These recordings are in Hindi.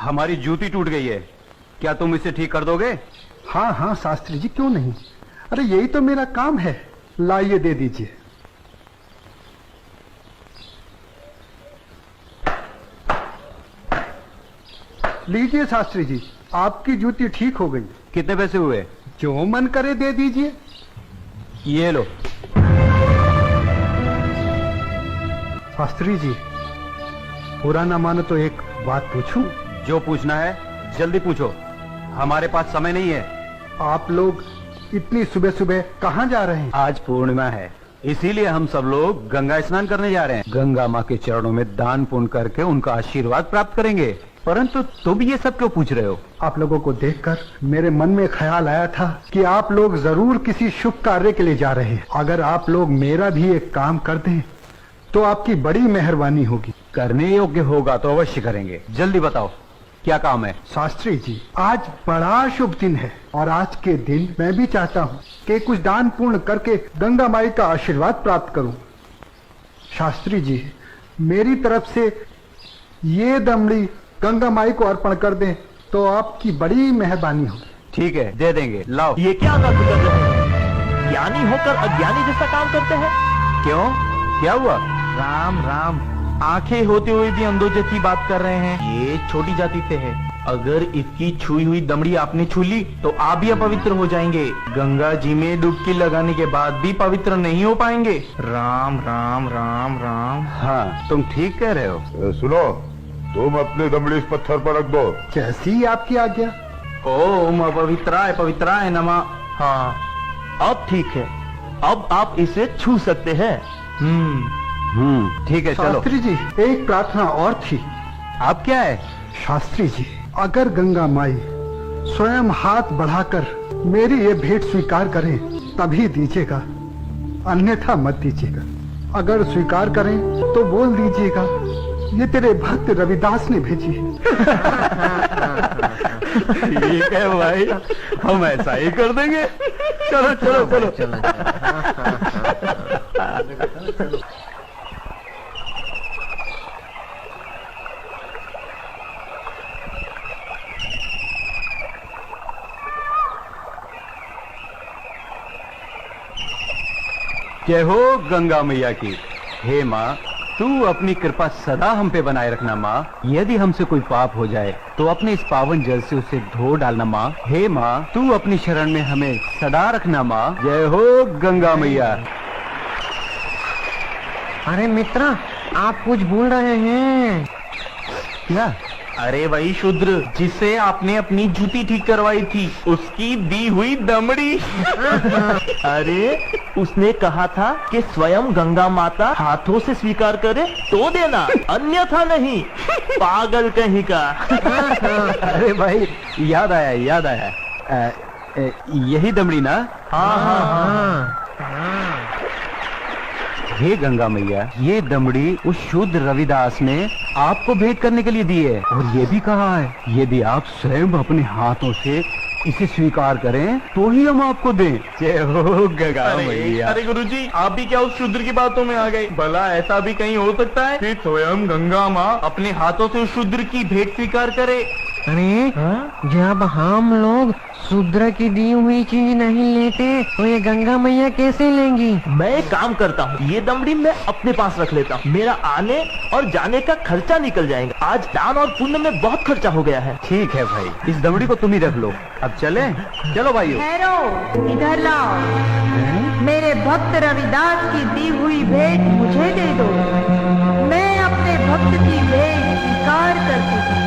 हमारी जूती टूट गई है, क्या तुम इसे ठीक कर दोगे? हाँ हाँ शास्त्री जी, क्यों नहीं। अरे यही तो मेरा काम है। लाइए, दे दीजिए। लीजिए शास्त्री जी, आपकी जूती ठीक हो गई। कितने पैसे हुए? जो मन करे दे दीजिए। ये लो। शास्त्री जी, बुरा ना मानो तो एक बात पूछूं? जो पूछना है जल्दी पूछो, हमारे पास समय नहीं है। आप लोग इतनी सुबह सुबह कहाँ जा रहे हैं? आज पूर्णिमा है, इसीलिए हम सब लोग गंगा स्नान करने जा रहे हैं। गंगा माँ के चरणों में दान पुण्य करके उनका आशीर्वाद प्राप्त करेंगे। परंतु तुम ये सब क्यों पूछ रहे हो? आप लोगों को देखकर मेरे मन में ख्याल आया था कि आप लोग जरूर किसी शुभ कार्य के लिए जा रहे हैं। अगर आप लोग मेरा भी एक काम कर दें तो आपकी बड़ी मेहरबानी होगी। करने योग्य होगा तो अवश्य करेंगे। जल्दी बताओ क्या काम है? शास्त्री जी, आज बड़ा शुभ दिन है और आज के दिन मैं भी चाहता हूँ कि कुछ दान पुण्य करके गंगा माई का आशीर्वाद प्राप्त करूँ। शास्त्री जी, मेरी तरफ से ये दमड़ी गंगा माई को अर्पण कर दें तो आपकी बड़ी मेहरबानी होगी। ठीक है, दे देंगे। लाओ। ये क्या बात कर रहे हैं? ज्ञानी होकर अज्ञानी जैसा काम करते हैं। क्यों, क्या हुआ? राम राम, आंखें होते हुए भी अंधों जैसी बात कर रहे हैं। ये छोटी जाति से है, अगर इसकी छुई हुई दमड़ी आपने छू ली तो आप भी अपवित्र हो जाएंगे। गंगा जी में डुबकी लगाने के बाद भी पवित्र नहीं हो पाएंगे। राम राम राम राम। हाँ, तुम ठीक कह रहे हो। सुनो, तुम अपनी दमड़ी इस पत्थर पर रख दो। जैसी आपकी आज्ञा। ओम अपवित्राय पवित्राय नमः। हाँ, अब ठीक है, अब आप इसे छू सकते हैं। ठीक है, चलो। शास्त्री जी, एक प्रार्थना और थी। आप क्या है? शास्त्री जी, अगर गंगा माई स्वयं हाथ बढ़ाकर मेरी ये भेंट स्वीकार करें तभी दीजिएगा, अन्यथा मत दीजिएगा। अगर स्वीकार करें तो बोल दीजिएगा ये तेरे भक्त रविदास ने भेजी है। ठीक है भाई, हम ऐसा ही कर देंगे। चलो चलो चलो, चलो। जय हो गंगा मैया की। हे माँ, तू अपनी कृपा सदा हम पे बनाए रखना माँ। यदि हमसे कोई पाप हो जाए तो अपने इस पावन जल से उसे धो डालना माँ। हे माँ, तू अपनी शरण में हमें सदा रखना माँ। जय हो गंगा मैया। अरे मित्र, आप कुछ भूल रहे हैं। क्या? अरे वही शूद्र जिससे आपने अपनी जूती ठीक करवाई थी, उसकी दी हुई दमड़ी। अरे उसने कहा था कि स्वयं गंगा माता हाथों से स्वीकार करे तो देना, अन्यथा नहीं। पागल कहीं का। अरे भाई, याद आया याद आया। यही दमड़ी ना? हाँ हाँ हाँ। हे गंगा मैया, ये दमड़ी उस शुद्ध रविदास ने आपको भेंट करने के लिए दी है और ये भी कहा है यदि आप स्वयं अपने हाथों से इसे स्वीकार करें तो ही हम आपको दें। जय हो गंगा मैया। अरे गुरुजी, आप भी क्या उस शूद्र की बातों में आ गए? भला ऐसा भी कहीं हो सकता है कि स्वयं गंगा माँ अपने हाथों से उस शूद्र की भेंट स्वीकार करे? अरे जब हम लोग शूद्र की दी हुई चीज नहीं लेते तो ये गंगा मैया कैसे लेंगी? मैं एक काम करता हूँ, ये दमड़ी मैं अपने पास रख लेता हूँ, मेरा आने और जाने का खर्चा निकल जाएगा। आज दान और पुण्य में बहुत खर्चा हो गया है। ठीक है भाई, इस दमड़ी को तुम ही रख लो। अब चले? चलो भाइयों। ठहरो, इधर लाओ। मेरे भक्त रविदास की दी हुई भेंट मुझे दे दो। मैं अपने भक्त की भेंट स्वीकार करती हूँ।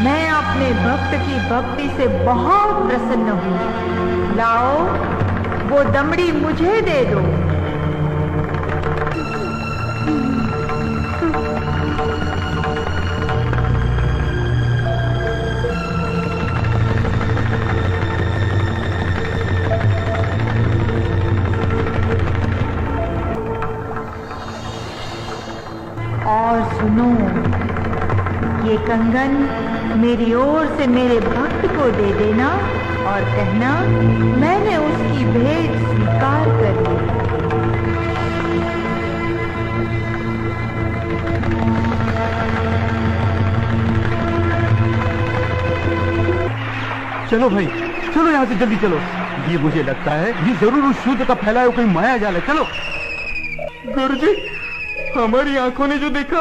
मैं अपने भक्त की भक्ति से बहुत प्रसन्न हूँ। लाओ, वो दमड़ी मुझे दे दो। और सुनो, ये कंगन मेरी ओर से मेरे भक्त को दे देना और कहना मैंने उसकी भेंट स्वीकार कर ली। चलो भाई, चलो यहाँ से जल्दी चलो। ये मुझे लगता है ये जरूर उस शूद्र का फैलाया हुआ कोई माया जाल है। चलो। गुरुजी, हमारी आंखों ने जो देखा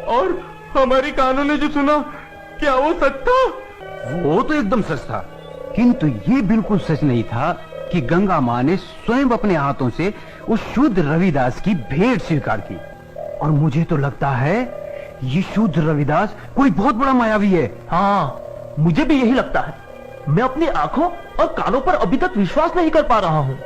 और हमारी कानों ने जो सुना, क्या वो सच था? वो तो एकदम सच था, किंतु ये बिल्कुल सच नहीं था कि गंगा माँ ने स्वयं अपने हाथों से उस शूद्र रविदास की भेंट स्वीकार की। और मुझे तो लगता है ये शूद्र रविदास कोई बहुत बड़ा मायावी है। हाँ, मुझे भी यही लगता है। मैं अपनी आंखों और कानों पर अभी तक विश्वास नहीं कर पा रहा हूँ।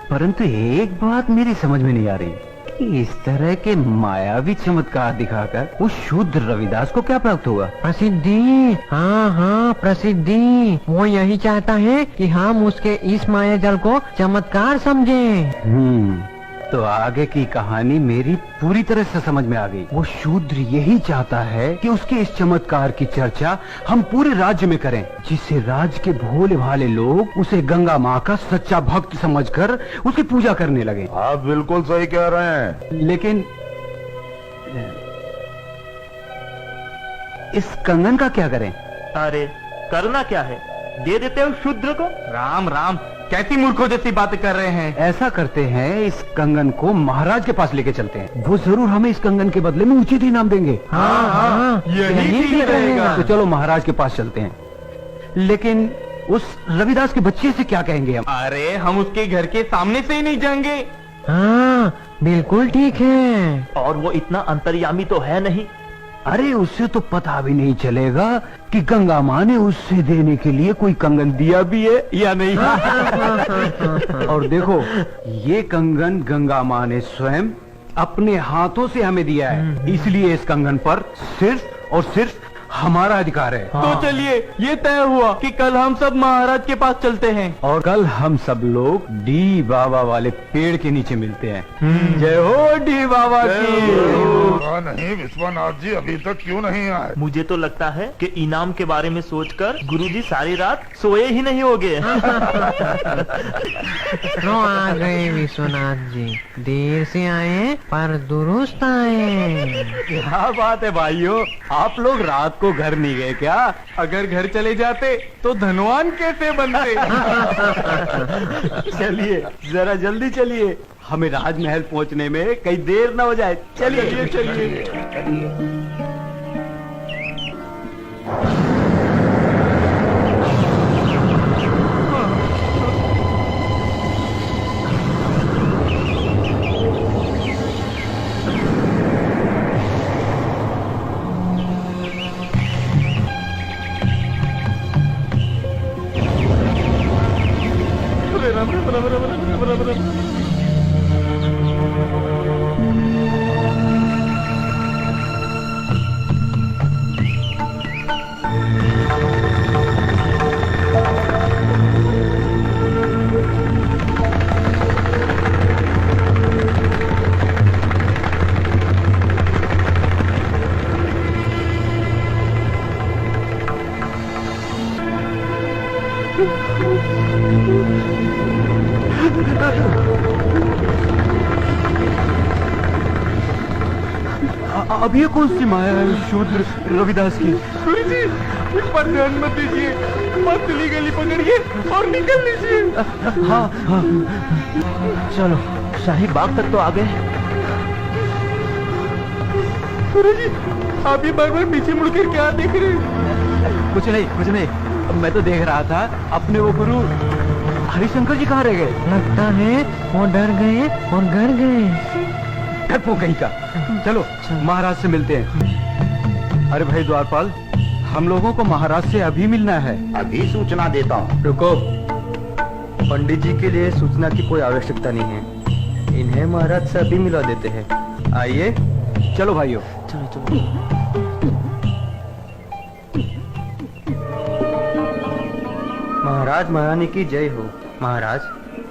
परंतु एक बात मेरी समझ में नहीं आ रही कि इस तरह के मायावी चमत्कार दिखाकर उस शूद्र रविदास को क्या प्राप्त हुआ? प्रसिद्धि। हाँ हाँ, प्रसिद्धि। वो यही चाहता है कि हम उसके इस माया जल को चमत्कार समझें। तो आगे की कहानी मेरी पूरी तरह से समझ में आ गई। वो शूद्र यही चाहता है कि उसके इस चमत्कार की चर्चा हम पूरे राज्य में करें, जिससे राज्य के भोले भाले लोग उसे गंगा माँ का सच्चा भक्त समझकर उसकी पूजा करने लगे। आप बिल्कुल सही कह रहे हैं। लेकिन इस कंगन का क्या करें? अरे करना क्या है, दे देते हो शूद्र को। राम राम, कैसी मूर्खों जैसी बातें कर रहे हैं। ऐसा करते हैं, इस कंगन को महाराज के पास लेके चलते हैं। वो जरूर हमें इस कंगन के बदले में उचित इनाम देंगे। हाँ, यही ठीक रहेगा। तो चलो महाराज के पास चलते हैं। लेकिन उस रविदास के बच्चे से क्या कहेंगे हम? अरे हम उसके घर के सामने से ही नहीं जाएंगे। हाँ, बिल्कुल ठीक है। और वो इतना अंतर्यामी तो है नहीं। अरे उससे तो पता भी नहीं चलेगा कि गंगा माँ ने उससे देने के लिए कोई कंगन दिया भी है या नहीं। और देखो, ये कंगन गंगा माँ ने स्वयं अपने हाथों से हमें दिया है, इसलिए इस कंगन पर सिर्फ और सिर्फ हमारा अधिकार है। तो चलिए, ये तय हुआ कि कल हम सब महाराज के पास चलते हैं। और कल हम सब लोग डी बाबा वाले पेड़ के नीचे मिलते हैं। जय हो डी बाबा की। हाँ, नहीं विश्वनाथ जी अभी तक क्यों नहीं आए? मुझे तो लगता है कि इनाम के बारे में सोचकर गुरुजी सारी रात सोए ही नहीं होंगे। तो आ गए विश्वनाथ जी, देर से आए पर दुरुस्त आए। क्या बात है भाइयों, आप लोग रात को घर नहीं गए क्या? अगर घर चले जाते तो धनवान कैसे बनते? चलिए जरा जल्दी चलिए, हमें राजमहल पहुंचने में कहीं देर ना हो जाए। चलिए चलिए। अब ये कौन सी माया है शूद्र रविदास की? गुरुजी, इस पर ध्यान मत दीजिए, पतली गली पकड़िए और निकल लीजिए। हाँ हाँ, चलो, शाही बाग तक तो आ गए। गुरुजी, आप ये बार बार पीछे मुड़कर क्या देख रहे हैं? कुछ नहीं। मैं तो देख रहा था अपने वो गुरु हरिशंकर जी कहाँ रह गए? लगता है वो डर गए और घर गए। डरपोक कहीं का। चलो महाराज से मिलते हैं। अरे भाई द्वारपाल, हम लोगों को महाराज से अभी मिलना है। अभी सूचना देता हूँ। रुको, पंडित जी के लिए सूचना की कोई आवश्यकता नहीं है, इन्हें महाराज से अभी मिला देते हैं। आइए, चलो भाइयों। चलो। महाराज महारानी की जय हो। महाराज,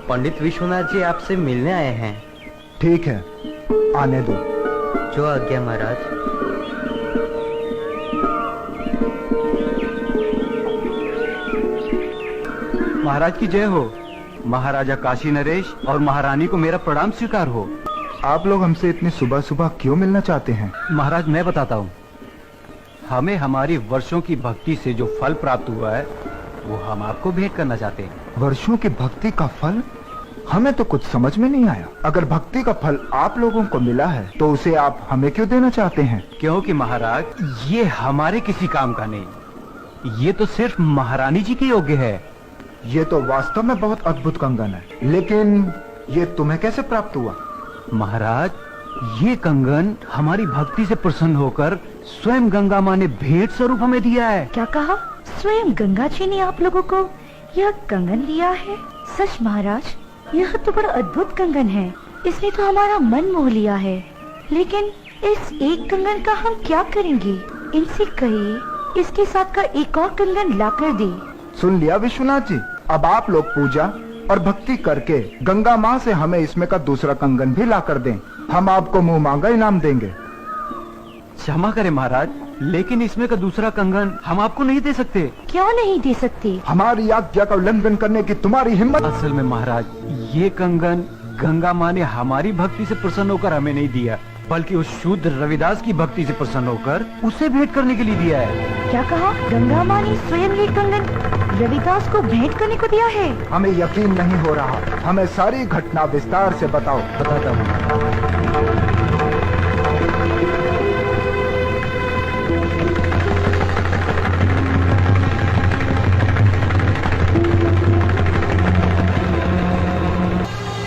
पंडित विश्वनाथ जी आपसे मिलने आए हैं। ठीक है, आने दो। जो आज्ञा महाराज। महाराज की जय हो। महाराजा काशी नरेश और महारानी को मेरा प्रणाम स्वीकार हो। आप लोग हमसे इतनी सुबह सुबह क्यों मिलना चाहते हैं? महाराज मैं बताता हूँ, हमें हमारी वर्षों की भक्ति से जो फल प्राप्त हुआ है वो हम आपको भेंट करना चाहते हैं। वर्षों की भक्ति का फल? हमें तो कुछ समझ में नहीं आया। अगर भक्ति का फल आप लोगों को मिला है तो उसे आप हमें क्यों देना चाहते हैं? क्योंकि महाराज ये हमारे किसी काम का नहीं, ये तो सिर्फ महारानी जी के योग्य है। ये तो वास्तव में बहुत अद्भुत कंगन है, लेकिन ये तुम्हें कैसे प्राप्त हुआ? महाराज ये कंगन हमारी भक्ति से प्रसन्न होकर स्वयं गंगा माँ ने भेंट स्वरूप हमें दिया है। क्या कहा? स्वयं गंगा जी ने आप लोगों को यह कंगन दिया है? सच महाराज, यह तो बड़ा अद्भुत कंगन है। इसने तो हमारा मन मोह लिया है। लेकिन इस एक कंगन का हम क्या करेंगे? इनसे कहिए इसके साथ का एक और कंगन लाकर दे। सुन लिया विश्वनाथ जी, अब आप लोग पूजा और भक्ति करके गंगा माँ से हमें इसमें का दूसरा कंगन भी ला कर दें। हम आपको मुंह मांगा इनाम देंगे। क्षमा करें महाराज, लेकिन इसमें का दूसरा कंगन हम आपको नहीं दे सकते। क्यों नहीं दे सकते? हमारी आज्ञा का उल्लंघन करने की तुम्हारी हिम्मत? असल में महाराज ये कंगन गंगा माँ ने हमारी भक्ति से प्रसन्न होकर हमें नहीं दिया, बल्कि उस शूद्र रविदास की भक्ति से प्रसन्न होकर उसे भेंट करने के लिए दिया है। क्या कहा? गंगा माँ ने स्वयं ये कंगन रविदास को भेंट करने को दिया है? हमें यकीन नहीं हो रहा। हमें सारी घटना विस्तार से बताओ। बताता हूँ।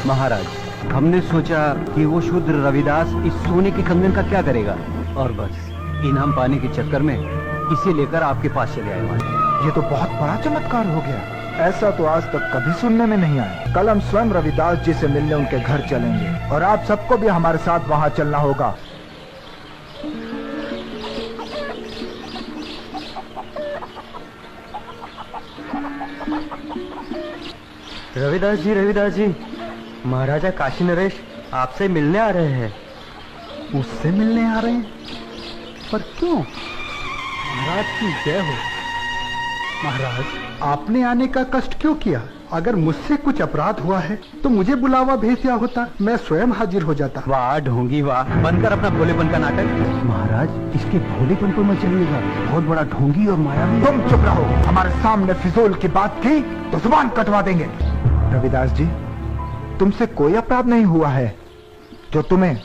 महाराज हमने सोचा कि वो शूद्र रविदास इस सोने के कंगन का क्या करेगा, और बस इनाम पाने के चक्कर में इसे लेकर आपके पास चले आए। महाराज ये तो बहुत बड़ा चमत्कार हो गया। ऐसा तो आज तक कभी सुनने में नहीं आया। कल हम स्वयं रविदास जी से मिलने उनके घर चलेंगे और आप सबको भी हमारे साथ वहाँ चलना होगा। रविदास जी, महाराजा काशी नरेश आपसे मिलने आ रहे हैं। मुझसे मिलने आ रहे हैं? पर क्यों? महाराज की जय हो। महाराज आपने आने का कष्ट क्यों किया? अगर मुझसे कुछ अपराध हुआ है तो मुझे बुलावा भेज दिया होता, मैं स्वयं हाजिर हो जाता। वाह ढोंगी वाह, बंद कर अपना भोलेपन का नाटक। महाराज इसके भोलेपन को मत चलिएगा, बहुत बड़ा ढोंगी और मायावी। तुम चुप रहो। हमारे सामने फिजूल की बात की तो जुबान कटवा देंगे। रविदास जी, तुमसे कोई अपराध नहीं हुआ है जो तुम्हें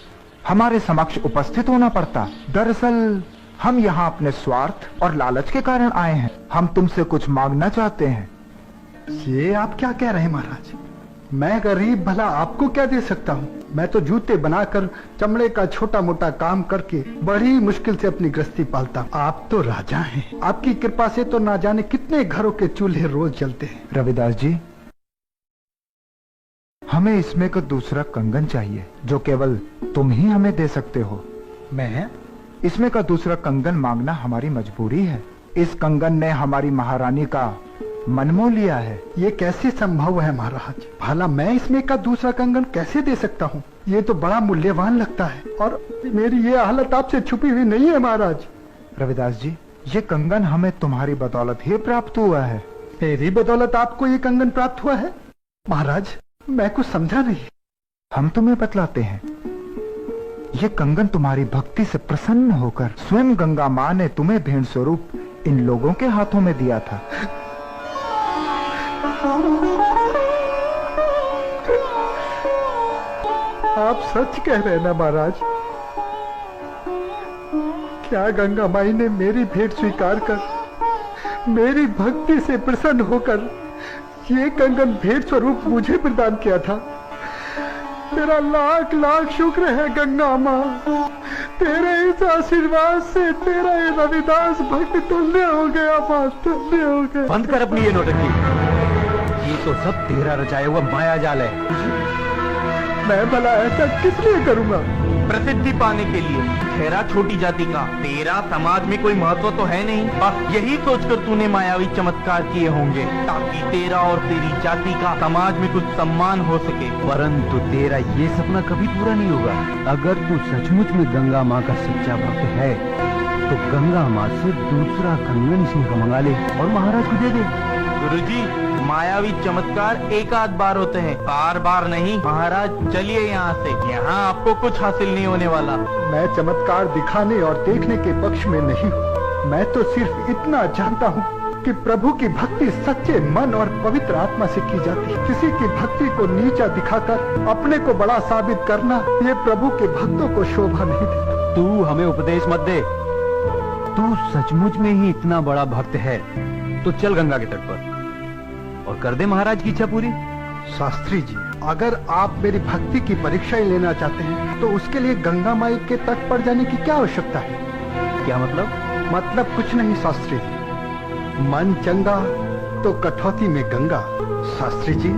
हमारे समक्ष उपस्थित होना पड़ता। दरअसल हम यहाँ अपने स्वार्थ और लालच के कारण आए हैं। हम तुमसे कुछ मांगना चाहते हैं। ये आप क्या कह रहे हैं महाराज? मैं गरीब भला आपको क्या दे सकता हूँ? मैं तो जूते बनाकर चमड़े का छोटा मोटा काम करके बड़ी मुश्किल से अपनी गृहस्थी पालता हूँ। आप तो राजा हैं। आपकी कृपा से तो ना जाने कितने घरों के चूल्हे रोज जलते हैं। रविदास जी, हमें इसमें का दूसरा कंगन चाहिए जो केवल तुम ही हमें दे सकते हो। मैं? इसमें का दूसरा कंगन मांगना हमारी मजबूरी है। इस कंगन ने हमारी महारानी का मन मोह लिया है। ये कैसे संभव है महाराज? भला मैं इसमें का दूसरा कंगन कैसे दे सकता हूँ? ये तो बड़ा मूल्यवान लगता है और मेरी ये हालत आपसे छुपी हुई नहीं है महाराज। रविदास जी, ये कंगन हमें तुम्हारी बदौलत ही प्राप्त हुआ है। मेरी बदौलत आपको ये कंगन प्राप्त हुआ है? महाराज मैं कुछ समझा नहीं। हम तुम्हें बतलाते हैं। ये कंगन तुम्हारी भक्ति से प्रसन्न होकर स्वयं गंगा माँ ने तुम्हें भेंट स्वरूप इन लोगों के हाथों में दिया था। आप सच कह रहे हैं ना महाराज? क्या गंगा माई ने मेरी भेंट स्वीकार कर मेरी भक्ति से प्रसन्न होकर ये कंगन भेंट स्वरूप मुझे प्रदान किया था? तेरा लाख लाख शुक्र है गंगा माँ। तेरे इस आशीर्वाद से तेरा ये रविदास भक्त तुल्य हो गया माँ, तुल्य हो गया। बंद कर अपनी ये नौटंकी। ये तो सब तेरा रचाया हुआ माया जाल है। मैं भला ऐसा किस लिए करूँगा? प्रसिद्धि पाने के लिए। ठहरा छोटी जाति का, तेरा समाज में कोई महत्व तो है नहीं। बस यही सोचकर तूने मायावी चमत्कार किए होंगे ताकि तेरा और तेरी जाति का समाज में कुछ सम्मान हो सके। परंतु तेरा ये सपना कभी पूरा नहीं होगा। अगर तू सचमुच में गंगा माँ का सच्चा भक्त है तो गंगा माँ से दूसरा कंगन इसमें का मंगा ले और महाराज को दे दे। गुरुजी, मायावी चमत्कार एक आध बार होते हैं, बार बार नहीं। महाराज चलिए यहाँ से, यहाँ आपको कुछ हासिल नहीं होने वाला। मैं चमत्कार दिखाने और देखने के पक्ष में नहीं हूँ। मैं तो सिर्फ इतना जानता हूँ कि प्रभु की भक्ति सच्चे मन और पवित्र आत्मा से की जाती है। किसी की भक्ति को नीचा दिखाकर अपने को बड़ा साबित करना, ये प्रभु के भक्तों को शोभा नहीं देता। तू हमें उपदेश मत दे। तू सचमुच में ही इतना बड़ा भक्त है तो चल गंगा के तट पर और कर दे महाराज की इच्छा पूरी। शास्त्री जी, अगर आप मेरी भक्ति की परीक्षा ही लेना चाहते हैं तो उसके लिए गंगा माई के तट पर जाने की क्या आवश्यकता है? क्या मतलब? मतलब कुछ नहीं शास्त्री जी, मन चंगा तो कठौती में गंगा। शास्त्री जी,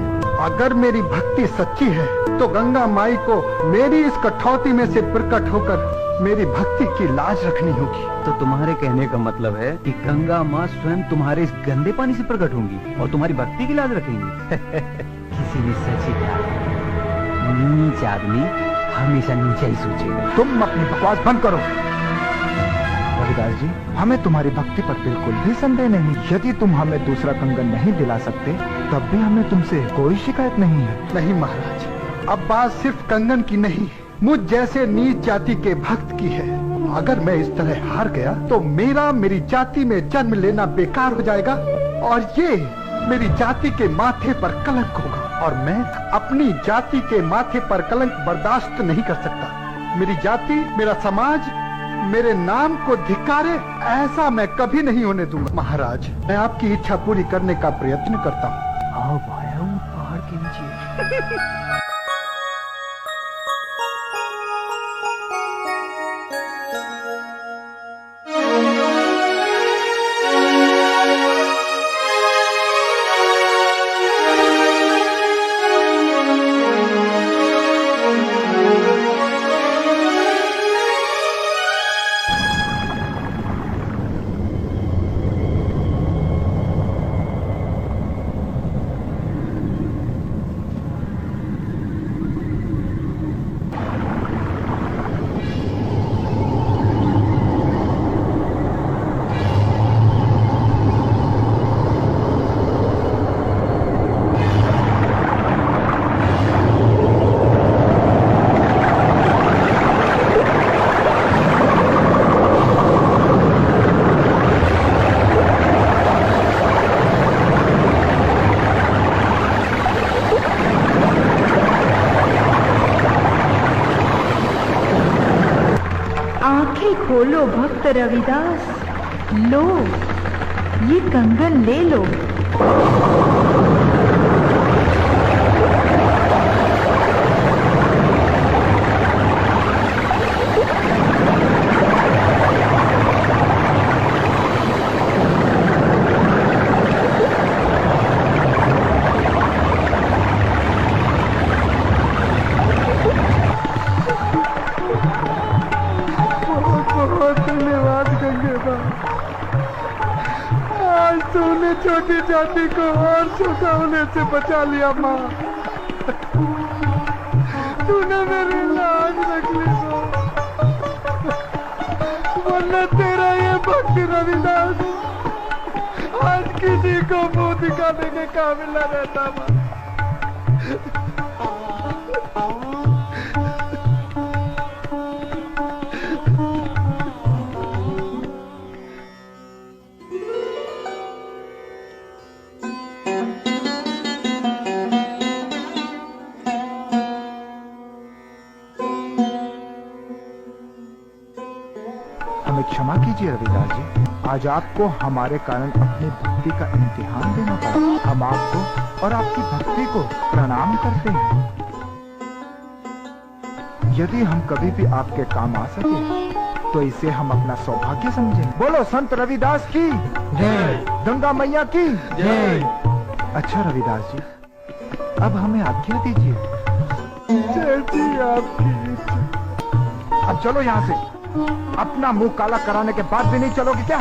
अगर मेरी भक्ति सच्ची है तो गंगा माई को मेरी इस कठौती में से प्रकट होकर मेरी भक्ति की लाज रखनी होगी। तो तुम्हारे कहने का मतलब है कि गंगा माँ स्वयं तुम्हारे इस गंदे पानी से प्रकट होंगी और तुम्हारी भक्ति की लाज रखेंगी। किसी ने सच ही कहा, नीच आदमी हमेशा नीचा ही सोचेगा। तुम अपनी बकवास बंद करो। रविदास जी, हमें तुम्हारी भक्ति पर बिल्कुल भी संदेह नहीं। यदि तुम हमें दूसरा कंगन नहीं दिला सकते तब भी हमें तुमसे कोई शिकायत नहीं है। नहीं महाराज, अब बात सिर्फ कंगन की नहीं, मुझ जैसे नीच जाति के भक्त की है। अगर मैं इस तरह हार गया तो मेरी जाति में जन्म लेना बेकार हो जाएगा और ये मेरी जाति के माथे पर कलंक होगा और मैं अपनी जाति के माथे पर कलंक बर्दाश्त नहीं कर सकता। मेरी जाति, मेरा समाज मेरे नाम को धिक्कारे, ऐसा मैं कभी नहीं होने दूंगा। महाराज, मैं आपकी इच्छा पूरी करने का प्रयत्न करता हूँ। आओ भाया, पहाड़ के नीचे। खोलो भक्त रविदास, लो ये कंगन ले लो। तूने छोटी जाति को और छोटा होने से बचा लिया माँ। तूने मेरी लाज रख ली वरना तेरा ये भक्त रविदास आज किसी को मुंह दिखाने के काबिल न रहता माँ। हमें क्षमा कीजिए रविदास जी, आज आपको हमारे कारण अपनी भक्ति का इम्तिहान देना पड़ा। हम आपको और आपकी भक्ति को प्रणाम करते हैं। यदि हम कभी भी आपके काम आ सके तो इसे हम अपना सौभाग्य समझें। बोलो संत रविदास की जय। गंगा मैया की जय। अच्छा रविदास जी, अब हमें आज्ञा दीजिए। अब चलो यहाँ से। अपना मुंह काला कराने के बाद भी नहीं चलोगे क्या?